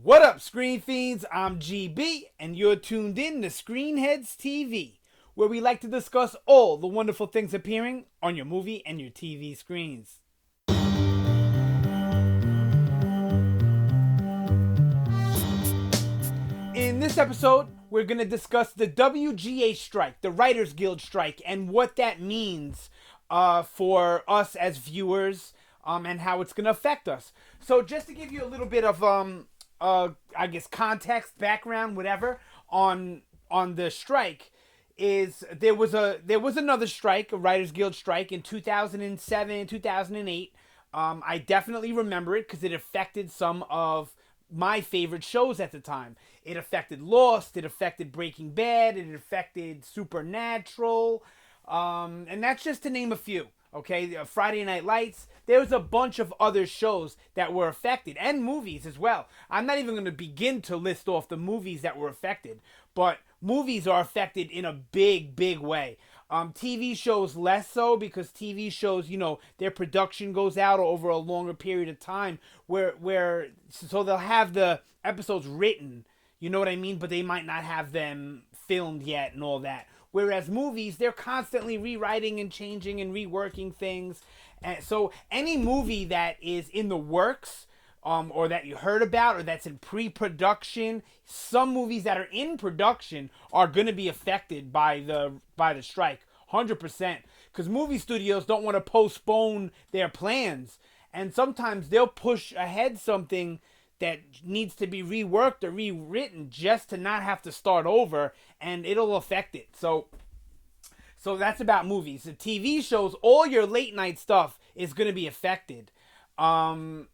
What up, Screen Fiends? I'm GB, and you're tuned in to Screenheads TV, where we like to discuss all the wonderful things appearing on your movie and your TV screens. In this episode, we're going to discuss the WGA strike, the Writers Guild strike, and what that means for us as viewers and how it's going to affect us. So just to give you a little bit of I guess context, background, whatever on the strike, is there was another strike, a Writers Guild strike in 2007, 2008. I definitely remember it because it affected some of my favorite shows at the time. It affected Lost, it affected Breaking Bad, it affected Supernatural, and that's just to name a few. Okay, Friday Night Lights. There was a bunch of other shows that were affected, and movies as well. I'm not even going to begin to list off the movies that were affected, but movies are affected in a big, big way. TV shows less so, because TV shows, their production goes out over a longer period of time, so they'll have the episodes written, you know what I mean, but they might not have them filmed yet and all that. Whereas movies, they're constantly rewriting and changing and reworking things. And so any movie that is in the works, or that you heard about, or that's in pre-production, some movies that are in production are going to be affected by the strike, 100%. Because movie studios don't want to postpone their plans, and sometimes they'll push ahead something that needs to be reworked or rewritten just to not have to start over, and it'll affect it. So that's about movies. The TV shows, all your late night stuff is going to be affected. Any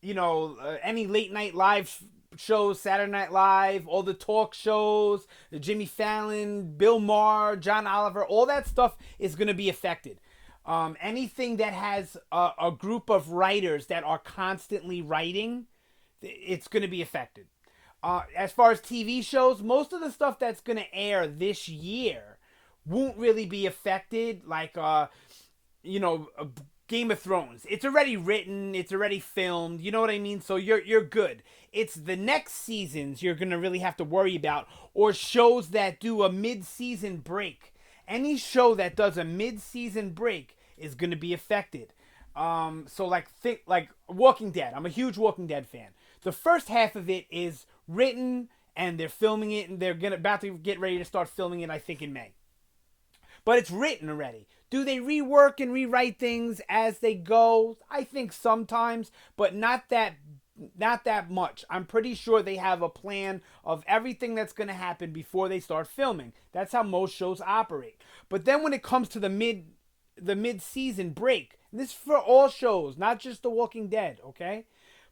late night live shows, Saturday Night Live, all the talk shows, the Jimmy Fallon, Bill Maher, John Oliver, all that stuff is going to be affected. Anything that has a group of writers that are constantly writing, it's going to be affected. As far as TV shows, most of the stuff that's going to air this year won't really be affected. Like, Game of Thrones. It's already written. It's already filmed. You know what I mean? So you're good. It's the next seasons you're going to really have to worry about, or shows that do a mid-season break. Any show that does a mid-season break is going to be affected. So think Walking Dead. I'm a huge Walking Dead fan. The first half of it is written, and they're filming it, and they're about to get ready to start filming it, I think, in May. But it's written already. Do they rework and rewrite things as they go? I think sometimes, but not that much. I'm pretty sure they have a plan of everything that's going to happen before they start filming. That's how most shows operate. But then when it comes to the mid-season break, and this is for all shows, not just The Walking Dead, okay?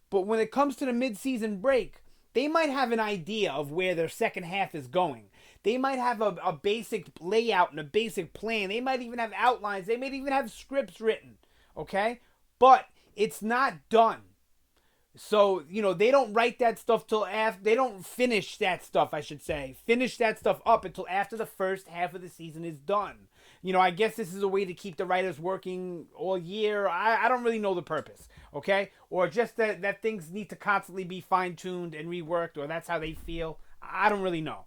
But when it comes to the mid-season break, they might have an idea of where their second half is going. They might have a basic layout and a basic plan. They might even have outlines. They might even have scripts written, okay? But it's not done. So, they don't write that stuff till after. They don't finish that stuff, I should say. Finish that stuff up until after the first half of the season is done. I guess this is a way to keep the writers working all year. I don't really know the purpose, okay? Or just that things need to constantly be fine-tuned and reworked, or that's how they feel. I don't really know.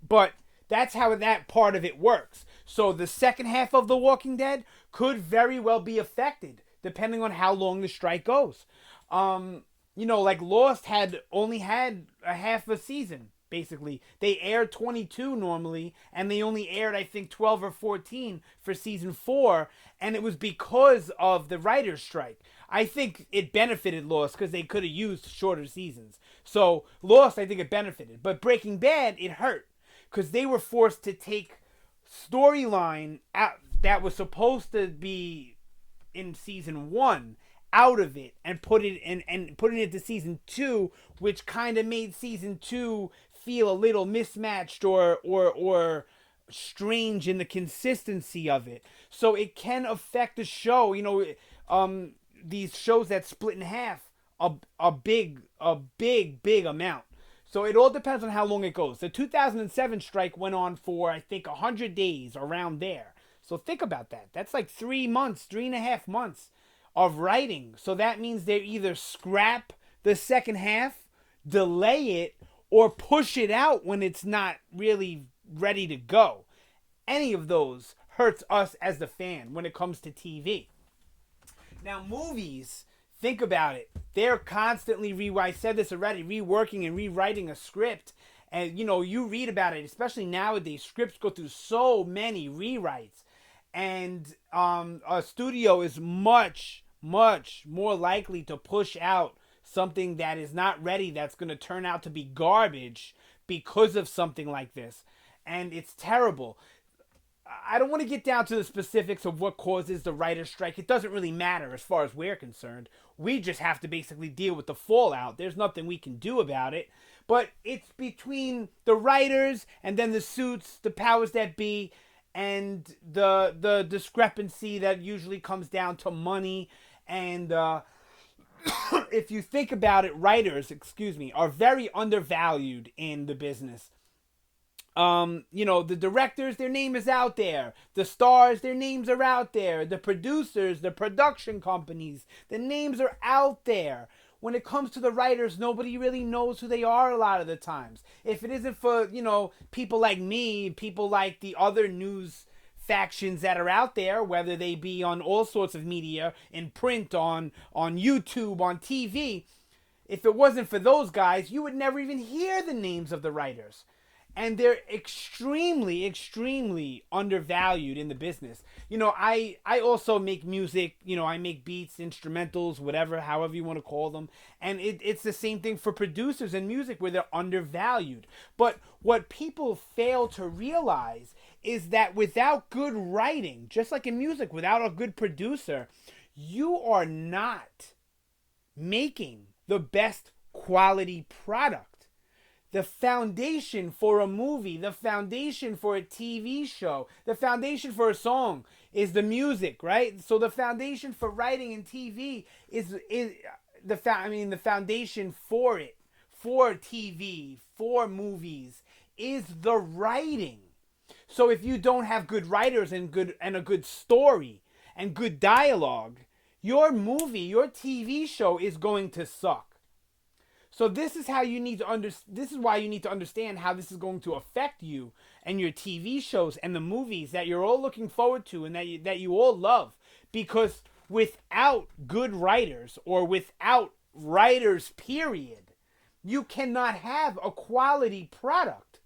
But that's how that part of it works. So the second half of The Walking Dead could very well be affected, depending on how long the strike goes. Like Lost only had a half a season, basically. They aired 22 normally, and they only aired, I think, 12 or 14 for season 4, and it was because of the writer's strike. I think it benefited Lost because they could have used shorter seasons. So Lost, I think it benefited. But Breaking Bad, it hurt, because they were forced to take storyline out that was supposed to be in season 1 out of it and put it into season 2, which kind of made season 2 feel a little mismatched or strange in the consistency of it. So it can affect the show. These shows that split in half a big amount. So it all depends on how long it goes. The 2007 strike went on for, I think, 100 days, around there. So think about that. That's like 3.5 months of writing. So that means they either scrap the second half delay it or push it out when it's not really ready to go. Any of those hurts us as the fan when it comes to TV. Now, movies, think about it. They're constantly I said this already, reworking and rewriting a script. And, you read about it, especially nowadays. Scripts go through so many rewrites. And a studio is much, much more likely to push out something that is not ready, that's going to turn out to be garbage because of something like this. And it's terrible. I don't want to get down to the specifics of what causes the writer's strike. It doesn't really matter as far as we're concerned. We just have to basically deal with the fallout. There's nothing we can do about it. But it's between the writers and then the suits, the powers that be, and the discrepancy that usually comes down to money. And if you think about it, writers, are very undervalued in the business. The directors, their name is out there. The stars, their names are out there. The producers, the production companies, the names are out there. When it comes to the writers, nobody really knows who they are a lot of the times. If it isn't for, people like me, people like the other news factions that are out there, whether they be on all sorts of media, in print, on YouTube, on TV, if it wasn't for those guys, you would never even hear the names of the writers. And they're extremely, extremely undervalued in the business. I also make music. I make beats, instrumentals, whatever, however you want to call them. And it's the same thing for producers and music where they're undervalued. But what people fail to realize is that without good writing, just like in music, without a good producer, you are not making the best quality product. The foundation for a movie, the foundation for a TV show, the foundation for a song is the music, right? So the foundation for writing and TV is the foundation for it, for TV, for movies, is the writing. So if you don't have good writers and a good story and good dialogue, your movie, your TV show is going to suck. So this is how you need to this is why you need to understand how this is going to affect you and your TV shows and the movies that you're all looking forward to and that you all love. Because without good writers, or without writers, period, you cannot have a quality product.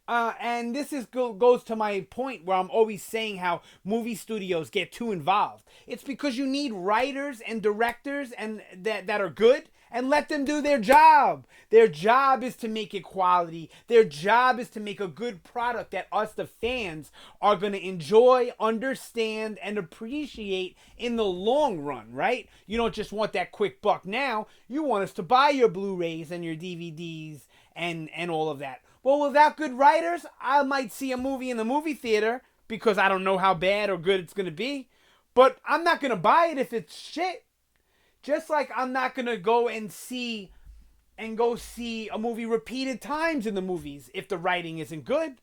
And this goes to my point where I'm always saying how movie studios get too involved. It's because you need writers and directors and that are good, and let them do their job. Their job is to make it quality. Their job is to make a good product that us, the fans, are going to enjoy, understand, and appreciate in the long run, right? You don't just want that quick buck now. You want us to buy your Blu-rays and your DVDs and all of that. Well, without good writers, I might see a movie in the movie theater because I don't know how bad or good it's going to be. But I'm not going to buy it if it's shit. Just like I'm not going to go see a movie repeated times in the movies if the writing isn't good.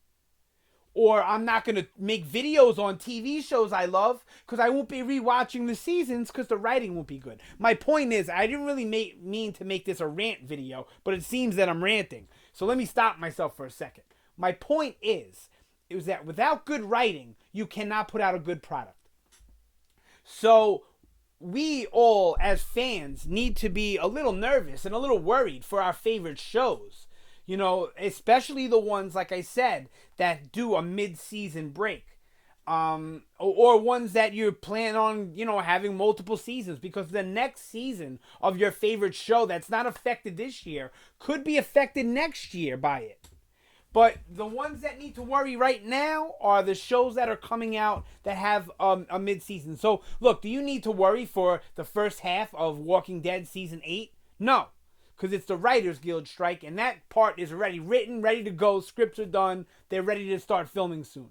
Or I'm not going to make videos on TV shows I love because I won't be rewatching the seasons because the writing won't be good. My point is, I didn't really mean to make this a rant video, but it seems that I'm ranting. So let me stop myself for a second. My point is that without good writing, you cannot put out a good product. So we all, as fans, need to be a little nervous and a little worried for our favorite shows. Especially the ones, like I said, that do a mid-season break. Or ones that you plan on, having multiple seasons. Because the next season of your favorite show that's not affected this year could be affected next year by it. But the ones that need to worry right now are the shows that are coming out that have a mid-season. So, look, do you need to worry for the first half of Walking Dead Season 8? No, because it's the Writers Guild strike, and that part is already written, ready to go, scripts are done, they're ready to start filming soon.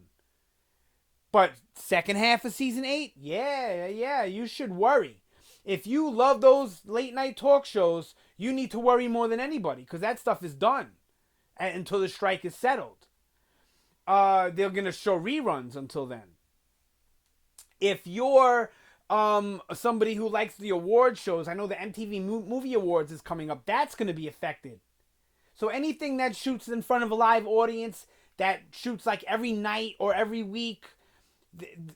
But second half of Season 8? Yeah, you should worry. If you love those late-night talk shows, you need to worry more than anybody, because that stuff is done until the strike is settled. They're going to show reruns until then. If you're somebody who likes the award shows, I know the MTV Movie Awards is coming up. That's going to be affected. So anything that shoots in front of a live audience, that shoots like every night or every week,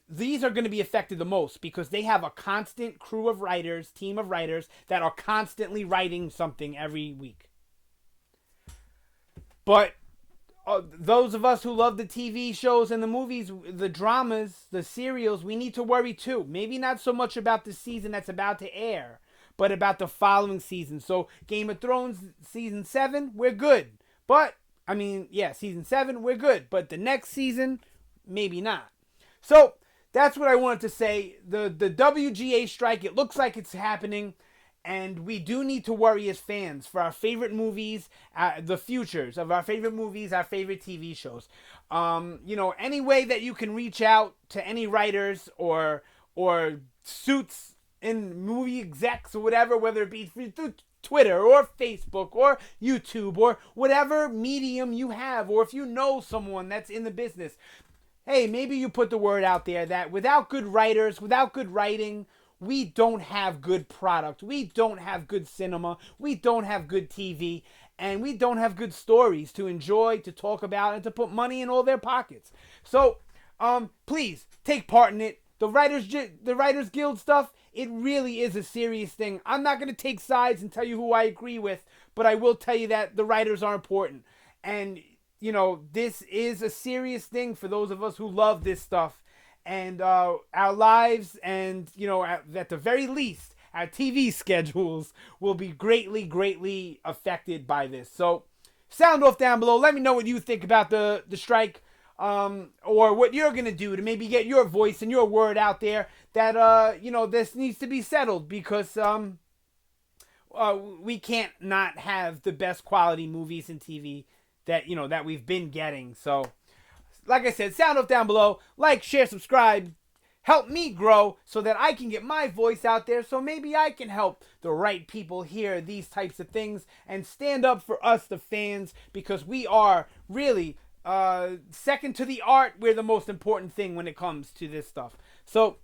these are going to be affected the most because they have a constant crew of writers, team of writers that are constantly writing something every week. But those of us who love the TV shows and the movies, the dramas, the serials, we need to worry too. Maybe not so much about the season that's about to air, but about the following season. So Game of Thrones season 7, we're good. But, I mean, yeah, season 7, we're good. But the next season, maybe not. So that's what I wanted to say. The WGA strike, it looks like it's happening. And we do need to worry as fans for our favorite movies, the futures of our favorite movies, our favorite TV shows. Any way that you can reach out to any writers or suits in movie execs or whatever, whether it be through Twitter or Facebook or YouTube or whatever medium you have, or if you know someone that's in the business, hey, maybe you put the word out there that without good writers, without good writing, we don't have good product. We don't have good cinema. We don't have good TV. And we don't have good stories to enjoy, to talk about, and to put money in all their pockets. So, please, take part in it. The Writers Guild stuff, it really is a serious thing. I'm not going to take sides and tell you who I agree with, but I will tell you that the writers are important. And this is a serious thing for those of us who love this stuff. And our lives and, at the very least, our TV schedules will be greatly, greatly affected by this. So sound off down below. Let me know what you think about the strike, or what you're going to do to maybe get your voice and your word out there that, this needs to be settled because we can't not have the best quality movies and TV that we've been getting. So, like I said, sound off down below. Like, share, subscribe. Help me grow so that I can get my voice out there, so maybe I can help the right people hear these types of things and stand up for us, the fans, because we are really second to the art. We're the most important thing when it comes to this stuff. So,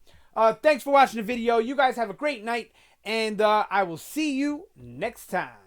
thanks for watching the video. You guys have a great night, and I will see you next time.